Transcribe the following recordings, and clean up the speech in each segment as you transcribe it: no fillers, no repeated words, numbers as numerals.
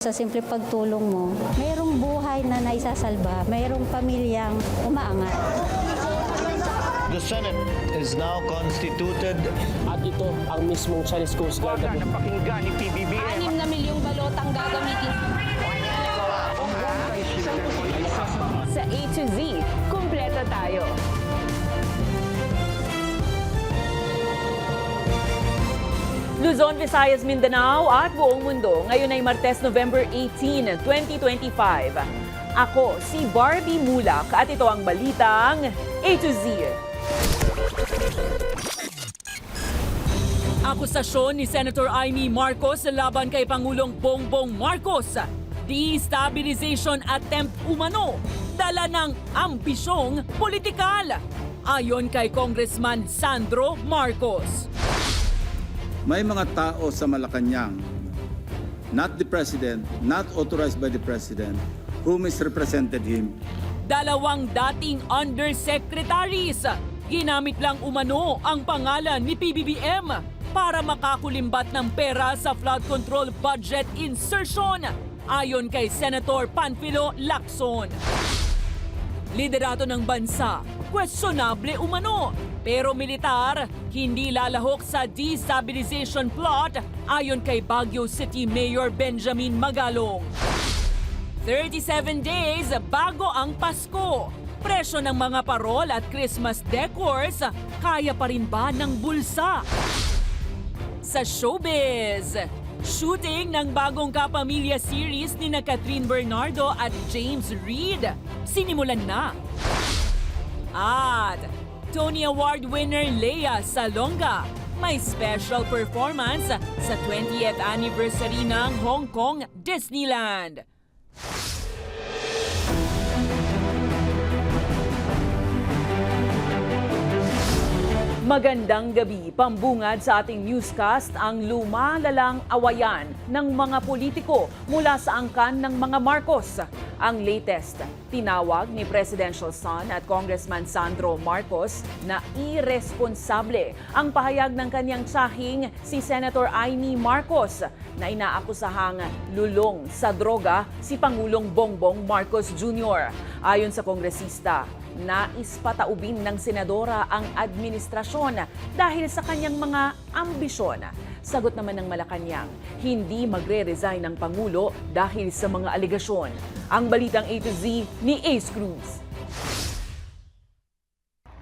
Sa simple pagtulong mo, mayroong buhay na naisasalba, mayroong pamilyang umaangat. The Senate is now constituted. At ito ang mismong Chinese Coast Guard na napakinggan ni PBBM. 6 na milyong balotang gagamitin Sa A to Z, kumpleto tayo. Luzon, Visayas, Mindanao at buong mundo. Ngayon ay Martes, November 18, 2025. Ako si Barbie Mulak at ito ang balitang A to Z. Akusasyon ni Senator Amy Marcos laban kay Pangulong Bongbong Marcos. Destabilization attempt umano, dala ng ambisyong politikal. Ayon kay Congressman Sandro Marcos. May mga tao sa Malacanang, not the President, not authorized by the President, who misrepresented him. Dalawang dating undersecretaries. Ginamit lang umano ang pangalan ni PBBM para makakulimbat ng pera sa flood control budget insertion, ayon kay Senator Panfilo Lacson. Liderato ng bansa, questionable umano. Pero militar, hindi lalahok sa destabilization plot, ayon kay Baguio City Mayor Benjamin Magalong. 37 days bago ang Pasko. Presyo ng mga parol at Christmas decors, kaya pa rin ba ng bulsa? Sa showbiz, shooting ng bagong Kapamilya series ni Catherine Bernardo at James Reid sinimulan na. At Tony Award winner Lea Salonga may special performance sa 20th anniversary ng Hong Kong Disneyland. Magandang gabi. Pambungad sa ating newscast ang lumalalang awayan ng mga politiko mula sa angkan ng mga Marcos. Ang latest, tinawag ni Presidential son at Congressman Sandro Marcos na irresponsable ang pahayag ng kanyang tsahing si Senator Amy Marcos na inaakusahang lulong sa droga si Pangulong Bongbong Marcos Jr. Ayon sa kongresista, nais pataubin ng senadora ang administrasyon dahil sa kanyang mga ambisyon. Sagot naman ng Malacanang, hindi magre-resign ang Pangulo dahil sa mga aligasyon. Ang balitang A to Z ni Ace Cruz.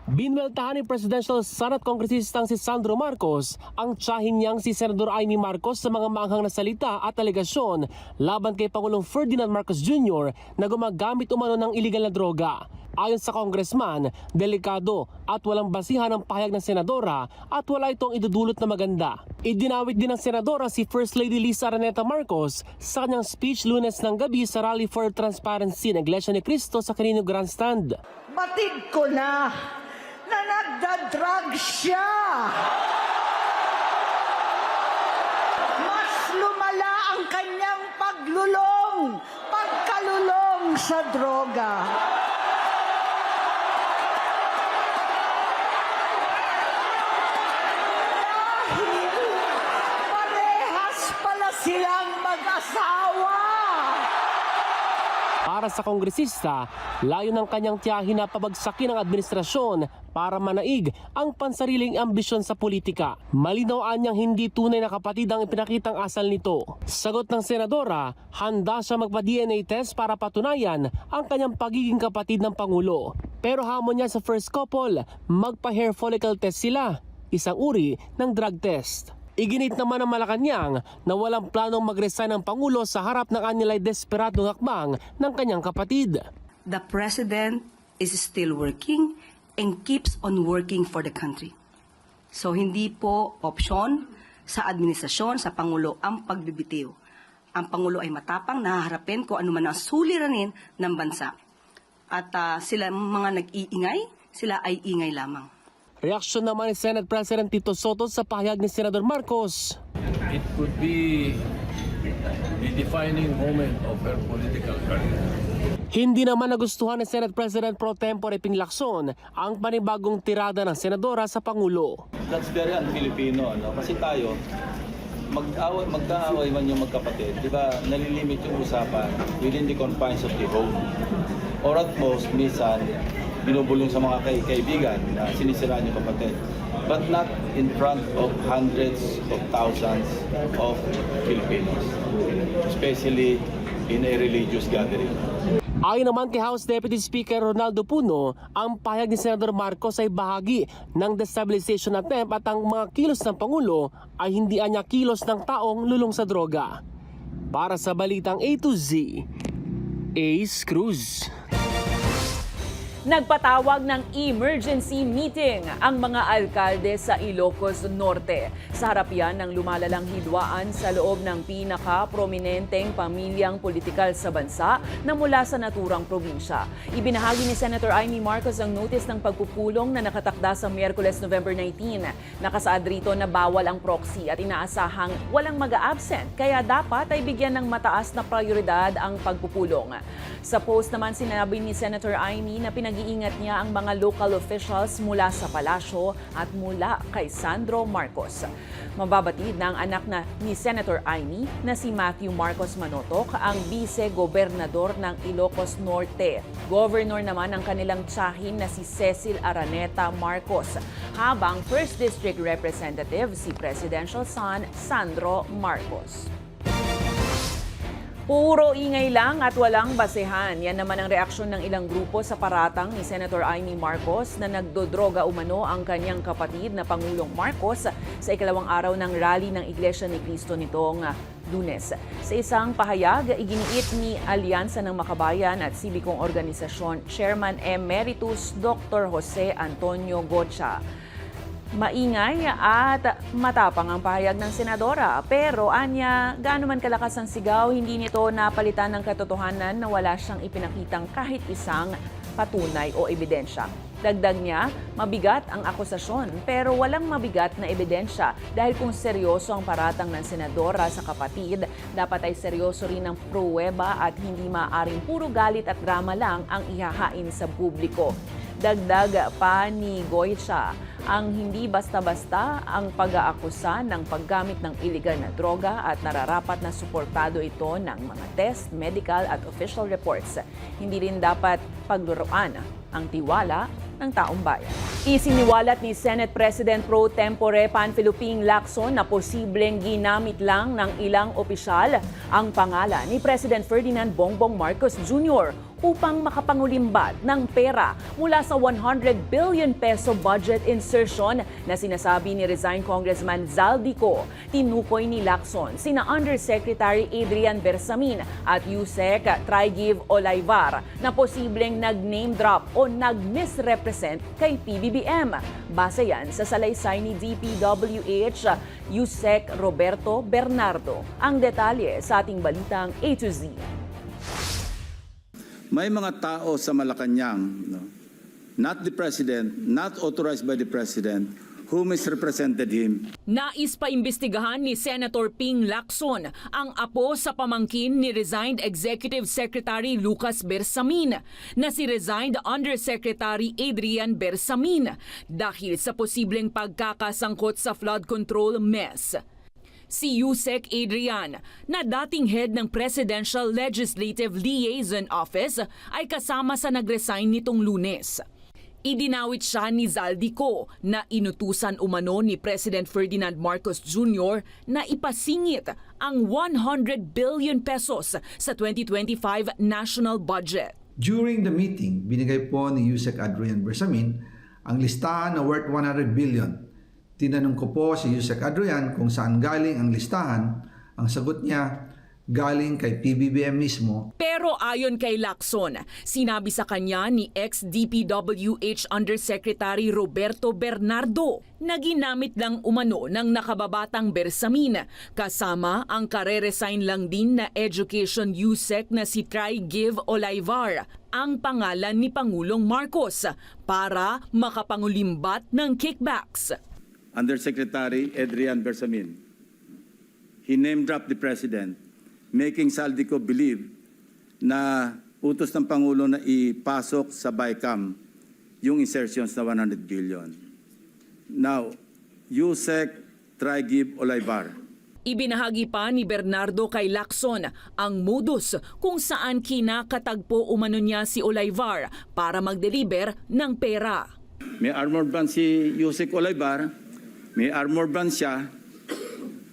Binweltahan ni Presidential son at kongresistang si Sandro Marcos ang tiyahin niyang si Senador Amy Marcos sa mga maanghang na salita at alegasyon laban kay Pangulong Ferdinand Marcos Jr. na gumagamit umano ng iligal na droga. Ayon sa congressman, delikado at walang basihan ang pahayag ng senadora at wala itong idudulot na maganda. Idinawit din ng senadora si First Lady Lisa Araneta Marcos sa kanyang speech Lunes ng gabi sa Rally for Transparency ng Iglesia ni Cristo sa Canino Grandstand. Batid ko na nagda-drug siya. Mas lumala ang kanyang pagkalulong sa droga. Dahil parehas pala silang mag-asawa. Para sa kongresista, layo ng kanyang tiyahin na pabagsakin ang administrasyon para manaig ang pansariling ambisyon sa politika. Malinaw niyang hindi tunay na kapatid ang ipinakitang asal nito. Sagot ng senadora, handa siya magpa-DNA test para patunayan ang kanyang pagiging kapatid ng Pangulo. Pero hamon niya sa first couple, magpa-hair follicle test sila, isang uri ng drug test. Iginit naman ng Malacanang na walang planong mag-resign ang Pangulo sa harap ng anilay desperadong hakbang ng kanyang kapatid. The President is still working and keeps on working for the country. So hindi po opsyon sa administrasyon, sa Pangulo ang pagbibitiw. Ang Pangulo ay matapang, nahaharapin kung ano man ang suliranin ng bansa. At sila mga nag-iingay, sila ay ingay lamang. Reaksyon naman ni Senate President Tito Soto sa pahayag ni Senador Marcos. It could be the defining moment of her political career. Hindi naman nagustuhan ni Senate President Pro Tempore Ping Lacson ang panibagong tirada ng senadora sa Pangulo. That's very un-Filipino, no? Kasi tayo, magkaaway man yung magkapatid, di ba, nalilimit yung usapan within the confines of the home. Or at most, minsan, binubulong sa mga kaibigan na sinisiraan yung kapatid. But not in front of hundreds of thousands of Filipinos, especially in a religious gathering. Ayon naman kay House Deputy Speaker Ronaldo Puno, ang pahayag ni Senador Marcos ay bahagi ng destabilization attempt at ang mga kilos ng Pangulo ay hindi anya kilos ng taong lulong sa droga. Para sa Balitang A to Z, Ace Cruz. Nagpatawag ng emergency meeting ang mga alkalde sa Ilocos Norte. Sa harap yan ng lumalalang hidwaan sa loob ng pinaka-prominenteng pamilyang politikal sa bansa na mula sa naturang probinsya. Ibinahagi ni Senator Amy Marcos ang notice ng pagpupulong na nakatakda sa Miyerkules, November 19. Nakasaad rito na bawal ang proxy at inaasahang walang mag-a-absent, kaya dapat ay bigyan ng mataas na prioridad ang pagpupulong. Sa post naman sinabi ni Senator Amy na pinag-iingat niya ang mga local officials mula sa palasyo at mula kay Sandro Marcos. Mababatid na ang anak ni Senator Amy na si Matthew Marcos Manotoc ang vice-gobernador ng Ilocos Norte. Governor naman ang kanilang tiyahin na si Cecil Araneta Marcos, habang 1st District Representative si Presidential son Sandro Marcos. Puro ingay lang at walang basehan. Yan naman ang reaksyon ng ilang grupo sa paratang ni Senator Amy Marcos na nagdodroga umano ang kanyang kapatid na Pangulong Marcos sa ikalawang araw ng rally ng Iglesia ni Cristo nitong Lunes. Sa isang pahayag, iginiit ni Alyansa ng Makabayan at Sibikong Organisasyon Chairman Emeritus Dr. Jose Antonio Gocha. Maingay at matapang ang pahayag ng senadora, pero anya gaano man kalakas ang sigaw, hindi nito napalitan ng katotohanan na wala siyang ipinakitang kahit isang patunay o ebidensya. Dagdag niya, mabigat ang akusasyon pero walang mabigat na ebidensya dahil kung seryoso ang paratang ng senadora sa kapatid, dapat ay seryoso rin ang pruweba at hindi maaaring puro galit at drama lang ang ihahain sa publiko. Dagdag pa ni Goycha, ang hindi basta-basta ang pag-aakusa ng paggamit ng illegal na droga at nararapat na suportado ito ng mga test, medical at official reports. Hindi rin dapat pagluruan ang tiwala ng taong bayan. Isiniwalat ni Senate President Pro Tempore Panfilo Ping Lacson na posibleng ginamit lang ng ilang opisyal ang pangalan ni President Ferdinand Bongbong Marcos Jr. upang makapangulimbat ng pera mula sa 100 billion peso budget insertion na sinasabi ni resigned Congressman Zaldico. Tinukoy ni Lacson sina Undersecretary Adrian Bersamin at Yusek Trigiv Olayvar na posibleng nag-name drop o nag-misrepresent kay PBBM. Base yan sa salaysay ni DPWH Yusek Roberto Bernardo. Ang detalye sa ating balitang A to Z. May mga tao sa Malacanang, not the President, not authorized by the President, who misrepresented him. Nais pa imbestigahan ni Senator Ping Lacson ang apo sa pamangkin ni resigned Executive Secretary Lucas Bersamin na si resigned Undersecretary Adrian Bersamin dahil sa posibleng pagkakasangkot sa flood control mess. Si Yusek Adrian, na dating head ng Presidential Legislative Liaison Office, ay kasama sa nag-resign nitong Lunes. Idinawit siya ni Zaldico na inutusan umano ni President Ferdinand Marcos Jr. na ipasingit ang 100 billion pesos sa 2025 national budget. During the meeting, binigay po ni Yusek Adrian Bersamin ang listahan na worth 100 billion. Tinanong ko po si Yusek Adrian kung saan galing ang listahan. Ang sagot niya, galing kay PBBM mismo. Pero ayon kay Lacson, sinabi sa kanya ni ex-DPWH Undersecretary Roberto Bernardo na ginamit lang umano ng nakababatang Bersamin kasama ang kare-resign lang din na Education Yusek na si Trigiv Olayvar ang pangalan ni Pangulong Marcos para makapangulimbat ng kickbacks. Undersecretary Adrian Bersamin. He name-dropped the President, making Zaldico believe na utos ng Pangulo na ipasok sa BICAM yung insertions na 100 billion. Now, Yusek Trigiv Olayvar. Ibinahagi pa ni Bernardo kay Lacson ang modus kung saan kinakatagpo umano niya si Olayvar para mag-deliver ng pera. May armor van si Yusek Olayvar, may armor van siya,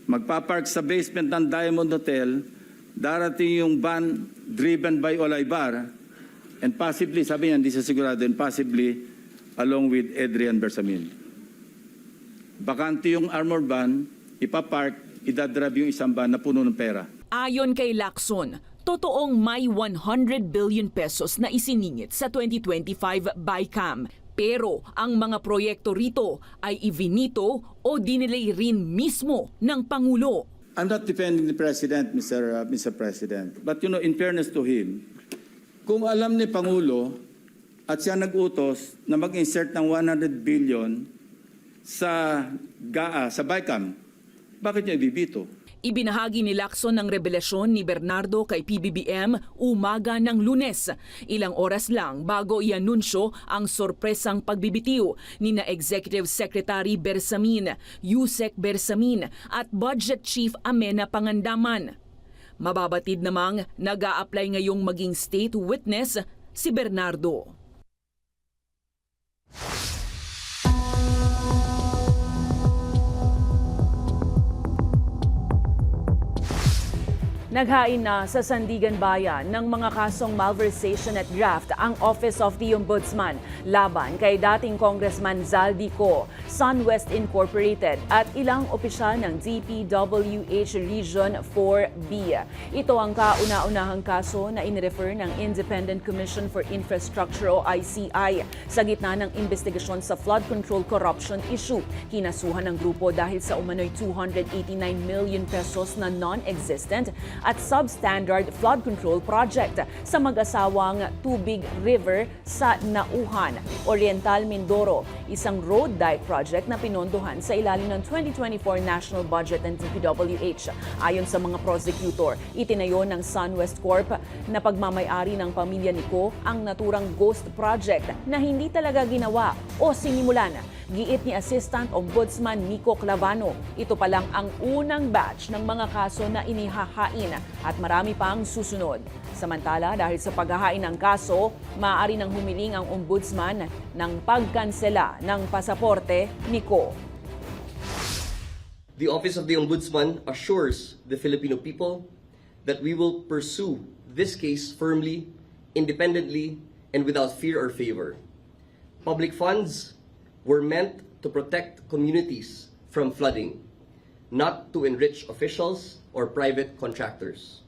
magpapark sa basement ng Diamond Hotel, darating yung van driven by Olayvar, and possibly, sabi niya, hindi siya sigurado, and possibly along with Adrian Bersamin. Bakante yung armor van, ipapark, idadrive yung isang van na puno ng pera. Ayon kay Lacson, totoong may 100 billion pesos na isiningit sa 2025 BICAM. Pero ang mga proyekto rito ay ivinito o dinelay rin mismo ng Pangulo. I'm not defending the President, Mr. President. But in fairness to him, kung alam ni Pangulo at siya nag-utos na mag-insert ng 100 billion sa GAA, sa BICAM, bakit niya ibibito? Ibinahagi ni Lacson ng revelasyon ni Bernardo kay PBBM umaga ng Lunes. Ilang oras lang bago ianunsyo ang sorpresang pagbibitiw ni na Executive Secretary Bersamin, Yusek Bersamin at Budget Chief Amena Pangandaman. Mababatid namang nag-a-apply ngayong maging state witness si Bernardo. Naghain na sa Sandigan Bayan ng mga kasong malversation at graft ang Office of the Ombudsman laban kay dating Congressman Zaldico, SunWest Incorporated at ilang opisyal ng DPWH Region 4B. Ito ang kauna-unahang kaso na inirefer ng Independent Commission for Infrastructure o ICI sa gitna ng investigasyon sa flood control corruption issue. Kinasuhan ng grupo dahil sa umano'y 289 million pesos na non-existent at substandard flood control project sa mag-asawang Tubig River sa Nauhan, Oriental Mindoro, isang road dike project na pinondohan sa ilalim ng 2024 National Budget ng DPWH. Ayon sa mga prosecutor, itinayo ng SunWest Corp na pagmamayari ng pamilya ni Ko ang naturang ghost project na hindi talaga ginawa o sinimulan. Giit ni Assistant Ombudsman Nico Clavano, ito pa lang ang unang batch ng mga kaso na inihahain at marami pang susunod. Samantala, dahil sa paghahain ng kaso, maaari nang humiling ang Ombudsman ng pagkansela ng pasaporte ni Ko. The Office of the Ombudsman assures the Filipino people that we will pursue this case firmly, independently, and without fear or favor. Public funds were meant to protect communities from flooding, not to enrich officials or private contractors.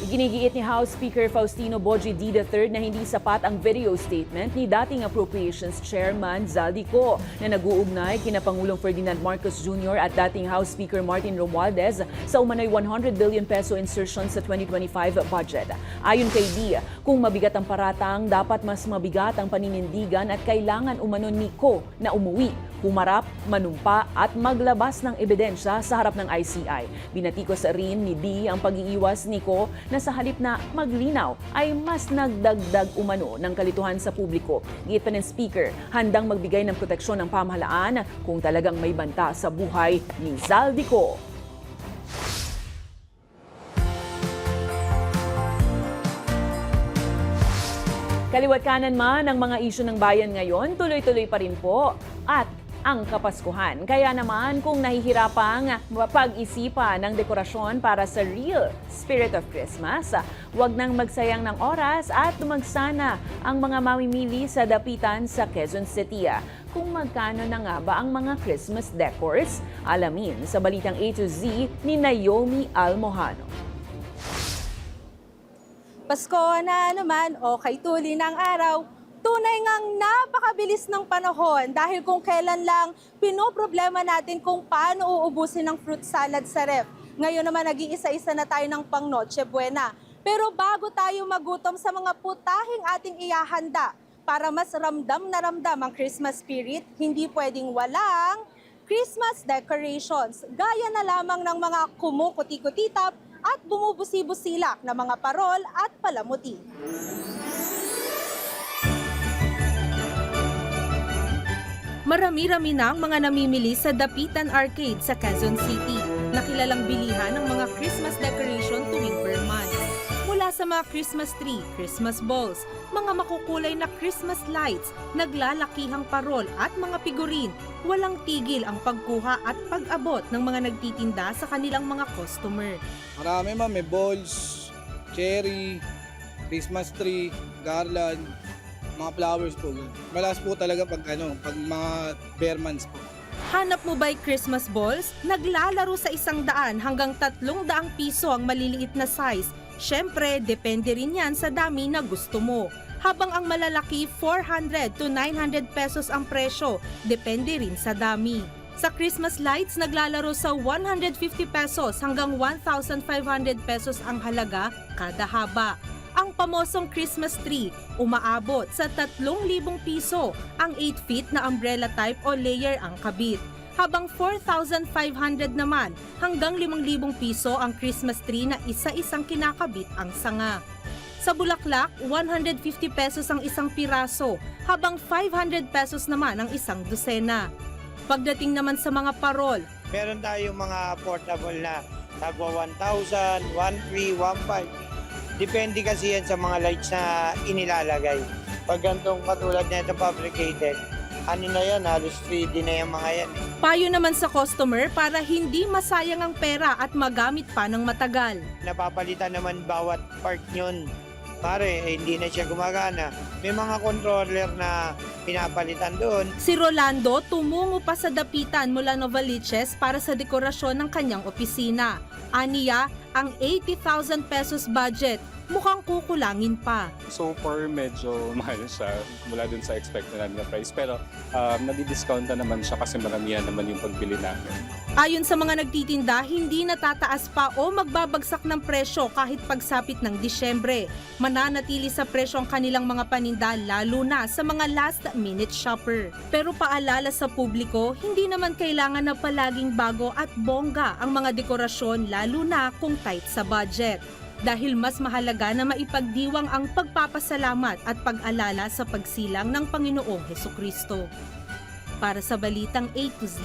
Iginigiit ni House Speaker Faustino Boji D. III na hindi sapat ang video statement ni dating Appropriations Chairman Zaldico na nag-uugnay kina Pangulong Ferdinand Marcos Jr. at dating House Speaker Martin Romualdez sa umano'y 100 billion peso insertion sa 2025 budget. Ayon kay D, kung mabigat ang paratang, dapat mas mabigat ang paninindigan at kailangan umano ni Ko na umuwi, humarap, manumpa at maglabas ng ebidensya sa harap ng ICI. Binatikos rin ni D ang pag-iiwas ni Ko na sa halip na maglinaw ay mas nagdagdag umano ng kalituhan sa publiko. Giit pa ng Speaker, handang magbigay ng proteksyon ng pamahalaan kung talagang may banta sa buhay ni Zaldico. Kaliwat kanan man ang mga isyu ng bayan ngayon, tuloy-tuloy pa rin po at ang Kapaskuhan. Kaya naman kung nahihirapang pag-isipan ng dekorasyon para sa real spirit of Christmas, huwag nang magsayang ng oras at dumagsana ang mga mamimili sa dapitan sa Quezon City. Kung magkano na nga ba ang mga Christmas decors? Alamin sa Balitang A to Z ni Naomi Almojano. Pasko na naman o kay tuli ng araw, tunay ngang napakabilis ng panahon dahil kung kailan lang pinoproblema natin kung paano uubusin ng fruit salad sa ref. Ngayon naman nag-iisa-isa na tayo ng pang Noche Buena. Pero bago tayo magutom sa mga putahing ating ihahanda para mas ramdam na ramdam ang Christmas spirit, hindi pwedeng walang Christmas decorations. Gaya na lamang ng mga kumukuti-kutitap at bumubusi-busilak na mga parol at palamuti. Marami-rami na ang mga namimili sa Dapitan Arcade sa Quezon City, na kilalang bilihan ng mga Christmas decoration tuwing Burr month. Mula sa mga Christmas tree, Christmas balls, mga makukulay na Christmas lights, naglalakihang parol at mga figurin, walang tigil ang pagkuha at pag-abot ng mga nagtitinda sa kanilang mga customer. Marami ma'am, may balls, cherry, Christmas tree, garland, mga flowers po. Malas po talaga pag mga bare months po. Hanap mo ba'y Christmas balls? Naglalaro sa 100 hanggang 300 piso ang maliliit na size. Syempre, depende rin yan sa dami na gusto mo. Habang ang malalaki, 400 to 900 pesos ang presyo. Depende rin sa dami. Sa Christmas lights, naglalaro sa 150 pesos hanggang 1,500 pesos ang halaga kada haba. Ang pamosong Christmas tree, umaabot sa 3,000 piso. Ang 8 feet na umbrella type o layer ang kabit. Habang 4,500 naman hanggang 5,000 piso ang Christmas tree na isa-isang kinakabit ang sanga. Sa bulaklak, 150 pesos ang isang piraso, habang 500 pesos naman ang isang dosena. Pagdating naman sa mga parol, meron tayong mga portable na tagwa 1,000, 1,300, 1,500. Depende kasi yan sa mga lights na inilalagay. Pag gantong katulad na ito fabricated, ano na yan, halos 3D na yung mga yan. payo naman sa customer para hindi masayang ang pera at magamit pa ng matagal. Napapalitan naman bawat part yun. Pare, hindi na siya gumagana. May mga controller na pinapalitan doon. Si Rolando tumungo pa sa Dapitan mula Novaliches para sa dekorasyon ng kanyang opisina. Aniya, ang 80,000 pesos budget mukhang kukulangin pa. So far, medyo mahal siya mula dun sa expected namin na price. Pero nadi-discount na naman siya kasi maramihan naman yung pagbili namin. Ayon sa mga nagtitinda, hindi natataas pa o magbabagsak ng presyo kahit pagsapit ng Disyembre. Mananatili sa presyo ang kanilang mga paninda lalo na sa mga last-minute shopper. Pero paalala sa publiko, hindi naman kailangan na palaging bago at bongga ang mga dekorasyon lalo na kung tight sa budget. Dahil mas mahalaga na maipagdiwang ang pagpapasalamat at pag-alala sa pagsilang ng Panginoong Hesukristo. Para sa Balitang A to Z,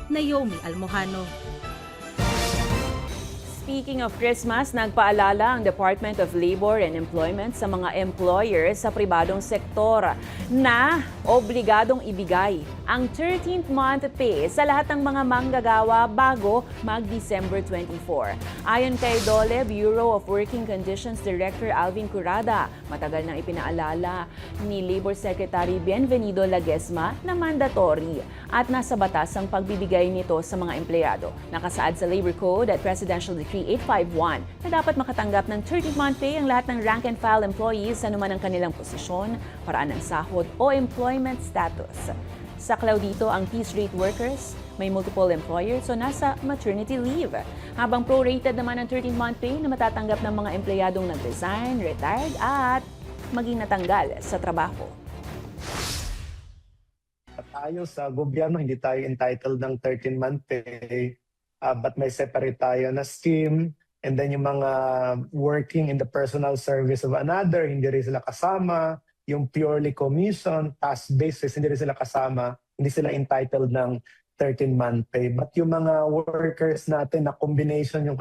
Naomi Almojano. Speaking of Christmas, nagpaalala ang Department of Labor and Employment sa mga employers sa pribadong sektor na obligadong ibigay ang 13th month pay sa lahat ng mga manggagawa bago mag-December 24. Ayon kay DOLE Bureau of Working Conditions Director Alvin Curada, matagal nang ipinaalala ni Labor Secretary Bienvenido Laguesma na mandatory at nasa batas ang pagbibigay nito sa mga empleyado. Nakasaad sa Labor Code at Presidential Decree 851 na dapat makatanggap ng 13th month pay ang lahat ng rank and file employees sa anuman ang kanilang posisyon, paraan ng sahod o employment status. Saklaw dito ang piece rate workers, may multiple employers o nasa maternity leave. Habang prorated naman ang 13th month pay na matatanggap ng mga empleyadong nag-resign, retired at maging natanggal sa trabaho. Tayo sa gobyerno, hindi tayo entitled ng 13-month pay, but may separate tayo na scheme. And then yung mga working in the personal service of another, hindi rin sila kasama. Yung purely commission, task basis, hindi rin sila kasama. Hindi sila entitled ng 13-month pay. But yung mga workers natin na combination yung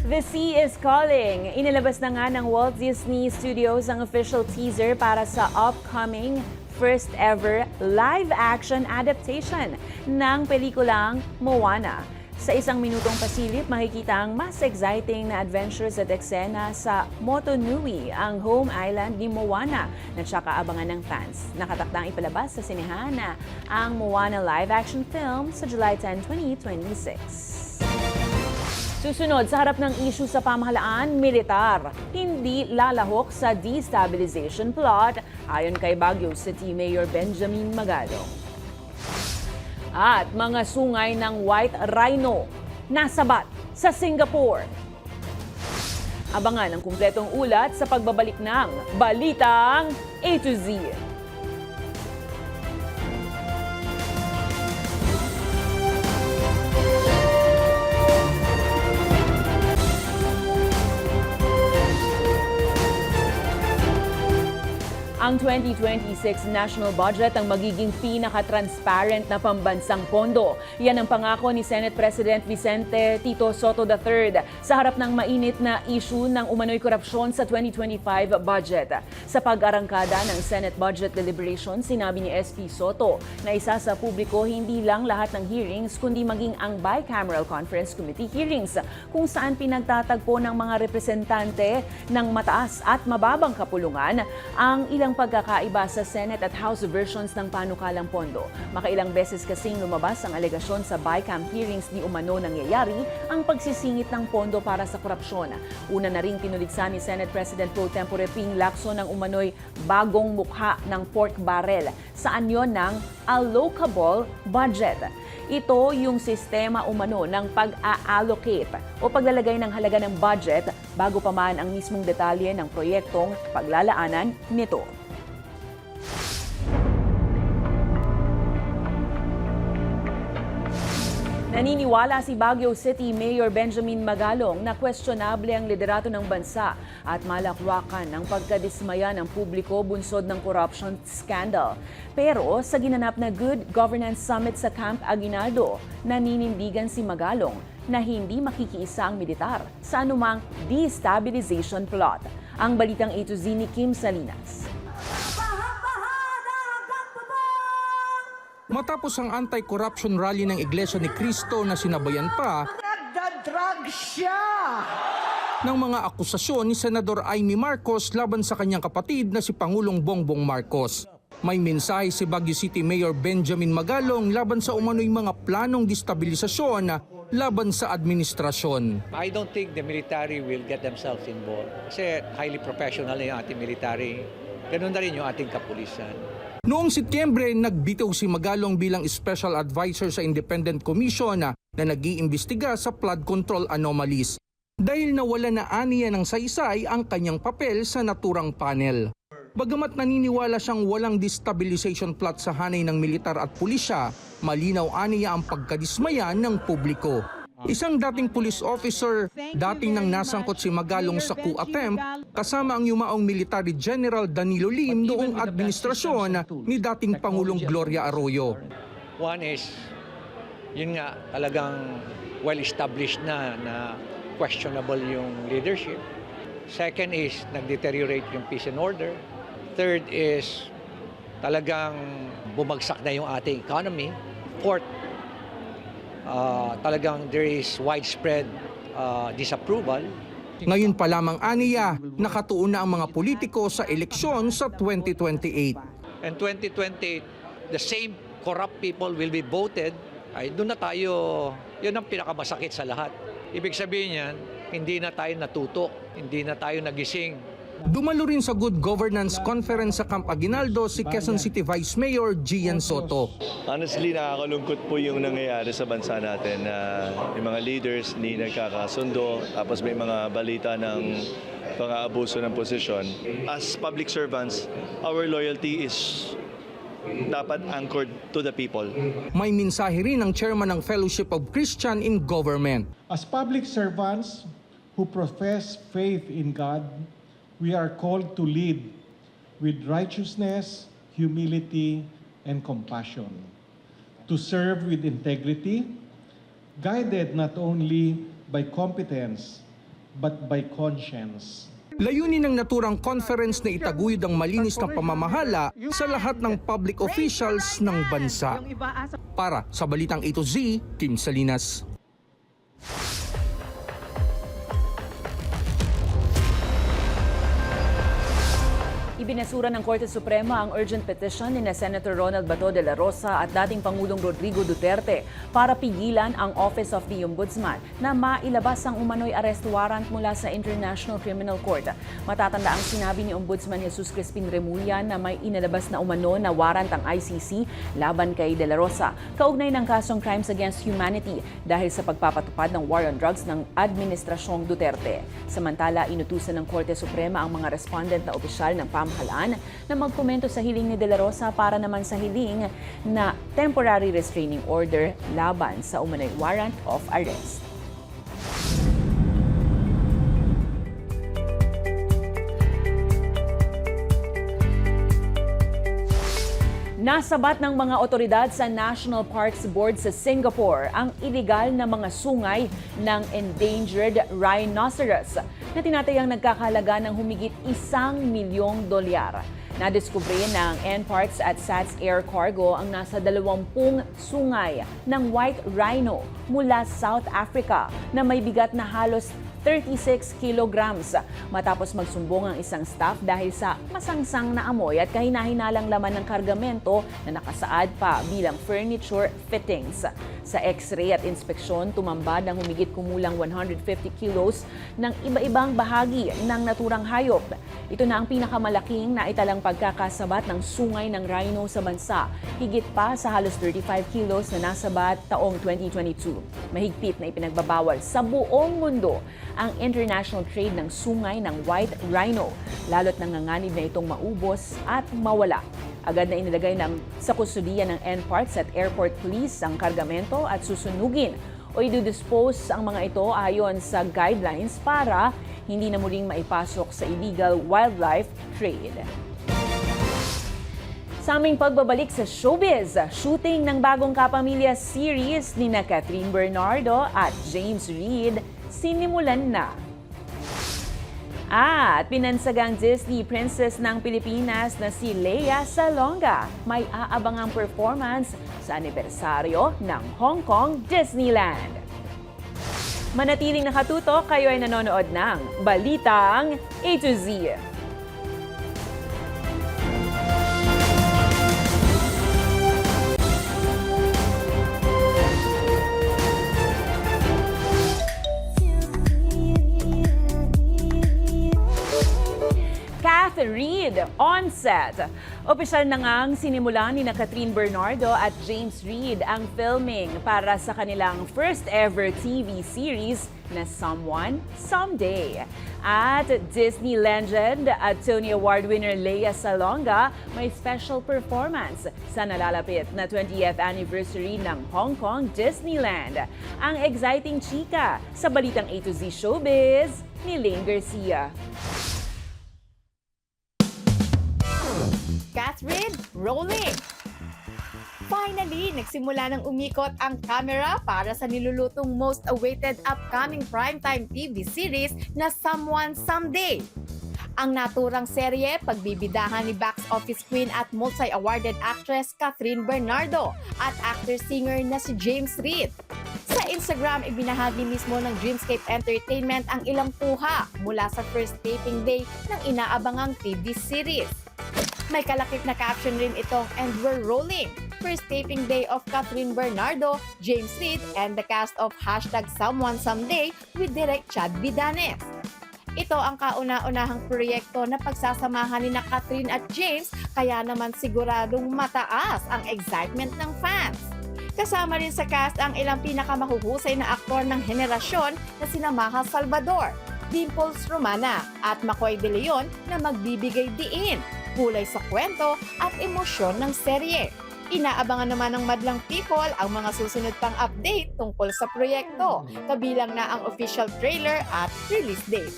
The Sea is Calling. Inilabas na nga ng Walt Disney Studios ang official teaser para sa upcoming first ever live-action adaptation ng pelikulang Moana. Sa 1 minutong pasilip, makikita ang mas exciting na adventures at eksena sa Motunui, ang home island ni Moana na tsaka abangan ng fans. Nakatakdang ipalabas sa sinehan na ang Moana live-action film sa July 10, 2026. Susunod, sa harap ng issue sa pamahalaan, militar, hindi lalahok sa destabilization plot ayon kay Baguio City Mayor Benjamin Magalong. At mga sungay ng White Rhino nasabat sa Singapore. Abangan ang kumpletong ulat sa pagbabalik ng Balitang A to Z. Ang 2026 national budget ang magiging pinaka-transparent na pambansang pondo. Yan ang pangako ni Senate President Vicente Tito Sotto III sa harap ng mainit na issue ng umano'y korupsyon sa 2025 budget. Sa pag-arangkada ng Senate budget deliberation, sinabi ni SP Sotto na isa sa publiko hindi lang lahat ng hearings kundi maging ang bicameral conference committee hearings kung saan pinagtatagpo ng mga representante ng mataas at mababang kapulungan ang ilang pagkakaiba sa Senate at House versions ng panukalang pondo. Makailang beses kasing lumabas ang alegasyon sa BICAM hearings ni umano nangyayari ang pagsisingit ng pondo para sa korupsyon. Una na ring pinuligsan ni Senate President Pro Tempore Ping Lacson ng umano'y bagong mukha ng pork barrel sa anyo ng allocable budget. Ito yung sistema umano ng pag-a-allocate o paglalagay ng halaga ng budget bago pa man ang mismong detalye ng proyektong paglalaanan nito. Naniniwala si Baguio City Mayor Benjamin Magalong na questionable ang liderato ng bansa at malakwakan ang pagkadismaya ng publiko bunsod ng corruption scandal. Pero sa ginanap na Good Governance Summit sa Camp Aguinaldo, naninindigan si Magalong na hindi makikiisa ang militar sa anumang destabilization plot. Ang balitang A to Z ni Kim Salinas. Matapos ang anti-corruption rally ng Iglesia ni Cristo na sinabayan pa Nagdadrag siya! ng mga akusasyon ni Senador Amy Marcos laban sa kanyang kapatid na si Pangulong Bongbong Marcos. May mensahe si Baguio City Mayor Benjamin Magalong laban sa umano'y mga planong destabilisasyon laban sa administrasyon. I don't think the military will get themselves involved. Kasi highly professional na yung ating military. Ganun na rin yung ating kapulisan. Noong Setyembre, nagbitaw si Magalong bilang Special Advisor sa Independent Commission na nag-iimbestiga sa flood control anomalies dahil nawala na aniya ng saysay ang kanyang papel sa naturang panel. Bagamat naniniwala siyang walang destabilization plot sa hanay ng militar at pulisya, malinaw aniya ang pagkadismaya ng publiko. Isang dating police officer, dating nang nasangkot si Magalong sa coup attempt, kasama ang yumaong Military General Danilo Lim noong administrasyon ni dating Pangulong Gloria Arroyo. One is, yun nga, talagang well-established na questionable yung leadership. Second is, nag-deteriorate yung peace and order. Third is, talagang bumagsak na yung ating economy. Fourth, talagang there is widespread disapproval. Ngayon pa lamang aniya, nakatuon na ang mga politiko sa eleksyon sa 2028. And 2028, the same corrupt people will be voted. Ay, doon na tayo, yun ang pinakamasakit sa lahat. Ibig sabihin yan, hindi na tayo natuto, hindi na tayo nagising. Dumalo rin sa Good Governance Conference sa Camp Aguinaldo si Quezon City Vice Mayor Gian Soto. Honestly, nakakalungkot po yung nangyayari sa bansa natin na yung mga leaders hindi nagkakasundo, tapos may mga balita ng pang-aabuso ng posisyon. As public servants, our loyalty is dapat anchored to the people. May mensahe rin ng chairman ng Fellowship of Christian in Government. As public servants who profess faith in God, we are called to lead with righteousness, humility, and compassion, to serve with integrity, guided not only by competence, but by conscience. Layunin ng naturang conference na itaguyod ang malinis na pamamahala sa lahat ng public officials ng bansa. Para sa Balitang A to Z, Kim Salinas. Ibinasura ng Korte Suprema ang urgent petition ni Senator Ronald Bato de la Rosa at dating Pangulong Rodrigo Duterte para pigilan ang Office of the Ombudsman na mailabas ang umano'y arrest warrant mula sa International Criminal Court. Matatanda ang sinabi ni Ombudsman Jesus Crispin Remulla na may inalabas na umano na warrant ang ICC laban kay de la Rosa kaugnay ng kasong Crimes Against Humanity dahil sa pagpapatupad ng war on drugs ng Administrasyong Duterte. Samantala, inutusan ng Korte Suprema ang mga respondent na opisyal ng pamahalaan na magkomento sa hiling ni De La Rosa para naman sa hiling na temporary restraining order laban sa umano'y warrant of arrest. Nasabat ng mga otoridad sa National Parks Board sa Singapore ang iligal na mga sungay ng endangered rhinoceros na tinatayang nagkakahalaga ng humigit $1 milyong. Nadiskubre ng NParks at SATS Air Cargo ang nasa 20 sungay ng white rhino mula South Africa na may bigat na halos 36 kilograms matapos magsumbong ang isang staff dahil sa masangsang na amoy at kahina-hinalang laman ng kargamento na nakasaad pa bilang furniture fittings. Sa x-ray at inspeksyon, tumambad ang humigit kumulang 150 kilos ng iba-ibang bahagi ng naturang hayop. Ito na ang pinakamalaking na italang pagkakasabat ng sungay ng rhino sa bansa, higit pa sa halos 35 kilos na nasabat taong 2022. Mahigpit na ipinagbabawal sa buong mundo ang international trade ng sungay ng white rhino, lalo't nanganganib na itong maubos at mawala. Agad na inilagay sa kustudiya ng NParks at Airport Police ang kargamento at susunugin o i-dispose ang mga ito ayon sa guidelines para hindi na muling maipasok sa illegal wildlife trade. Sa aming pagbabalik sa showbiz, shooting ng bagong Kapamilya series ni Catherine Bernardo at James Reid sinimulan na. At pinansagang Disney Princess ng Pilipinas na si Lea Salonga may aabangang performance sa anibersaryo ng Hong Kong Disneyland. Manatiling nakatutok, kayo ay nanonood ng Balitang A to Z. Reid on set. Opisyal na ngang sinimulan ni Catherine Bernardo at James Reid ang filming para sa kanilang first ever TV series na Someone Someday. At Disney legend at Tony Award winner Lea Salonga may special performance sa nalalapit na 20th anniversary ng Hong Kong Disneyland. Ang exciting chika sa Balitang A to Z Showbiz ni Lane Garcia. Catherine, rolling! Finally, nagsimula ng umikot ang camera para sa nilulutong most awaited upcoming primetime TV series na Someone Someday. Ang naturang serye, pagbibidahan ni box office queen at multi-awarded actress Catherine Bernardo at actor-singer na si James Reid. Sa Instagram, ibinahagi mismo ng Dreamscape Entertainment ang ilang kuha mula sa first taping day ng inaabangang TV series. May kalakip na caption rin itong "And we're rolling." First taping day of Catherine Bernardo, James Reid, and the cast of #Someone Someday with Direk Chad Vidanes. Ito ang kauna-unahang proyekto na pagsasamahan ni Catherine at James, kaya naman siguradong mataas ang excitement ng fans. Kasama rin sa cast ang ilang pinakamahuhusay na aktor ng henerasyon na sina Maha Salvador, Dimples Romana at Macoy De Leon na magbibigay diin, kulay sa kwento at emosyon ng serye. Inaabangan naman ng madlang people ang mga susunod pang update tungkol sa proyekto, kabilang na ang official trailer at release date.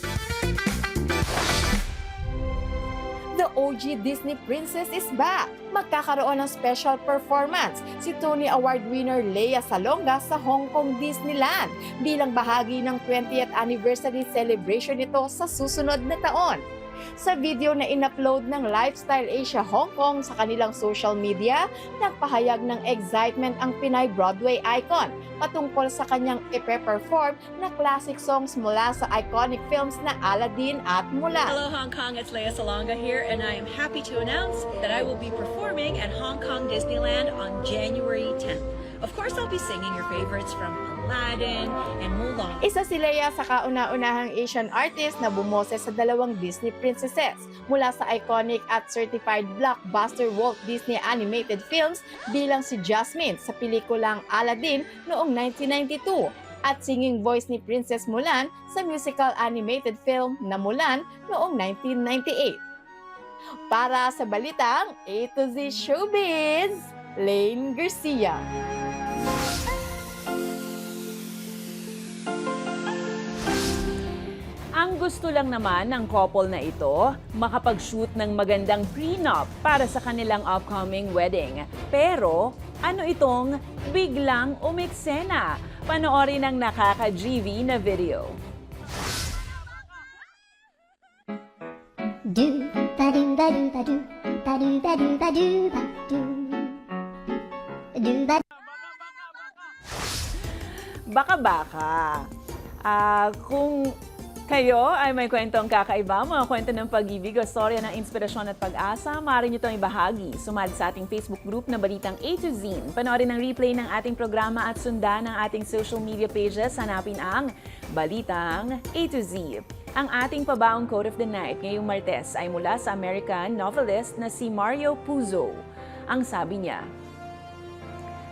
The OG Disney Princess is back! Magkakaroon ng special performance si Tony Award winner Lea Salonga sa Hong Kong Disneyland bilang bahagi ng 20th anniversary celebration nito sa susunod na taon. Sa video na in-upload ng Lifestyle Asia Hong Kong sa kanilang social media, nagpahayag ng excitement ang Pinay Broadway icon patungkol sa kanyang ipe-perform na classic songs mula sa iconic films na Aladdin at Mulan. Hello Hong Kong, it's Lea Salonga here and I am happy to announce that I will be performing at Hong Kong Disneyland on January 10th. Of course, I'll be singing your favorites from Aladdin and Mulan. Isa si Lea sa kauna-unahang Asian artist na bumoses sa dalawang Disney princesses mula sa iconic at certified blockbuster Walt Disney animated films bilang si Jasmine sa pelikulang Aladdin noong 1992 at singing voice ni Princess Mulan sa musical animated film na Mulan noong 1998. Para sa Balitang A to Z Showbiz, Lane Garcia. Ang gusto lang naman ng couple na ito, makapag-shoot ng magandang prenup para sa kanilang upcoming wedding. Pero ano itong biglang umeksena? Panoorin ang nakaka-GV na video. Baka-baka. Kung kayo ay may kwentong kakaiba, mga kwento ng pag-ibig o storya ng inspirasyon at pag-asa, maaari nyo itong ibahagi. Sumali sa ating Facebook group na Balitang A to Z. Panoorin ang replay ng ating programa at sundan ang ating social media pages. Hanapin ang Balitang A to Z. Ang ating pabaong quote of the night ngayong Martes ay mula sa American novelist na si Mario Puzo. Ang sabi niya,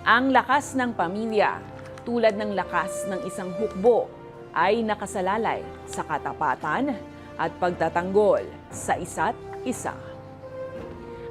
"Ang lakas ng pamilya, tulad ng lakas ng isang hukbo, ay nakasalalay sa katapatan at pagtatanggol sa isa't isa."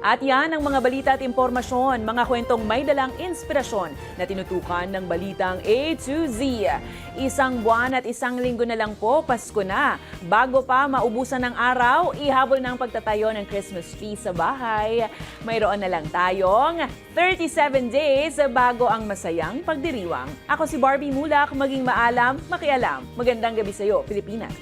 At yan ang mga balita at impormasyon, mga kwentong may dalang inspirasyon na tinutukan ng Balitang A to Z. Isang buwan at isang linggo na lang po, Pasko na. Bago pa maubusan ng araw, ihabol ng pagtatayo ng Christmas tree sa bahay. Mayroon na lang tayong 37 days bago ang masayang pagdiriwang. Ako si Barbie Mulak, maging maalam, makialam. Magandang gabi sa iyo, Pilipinas.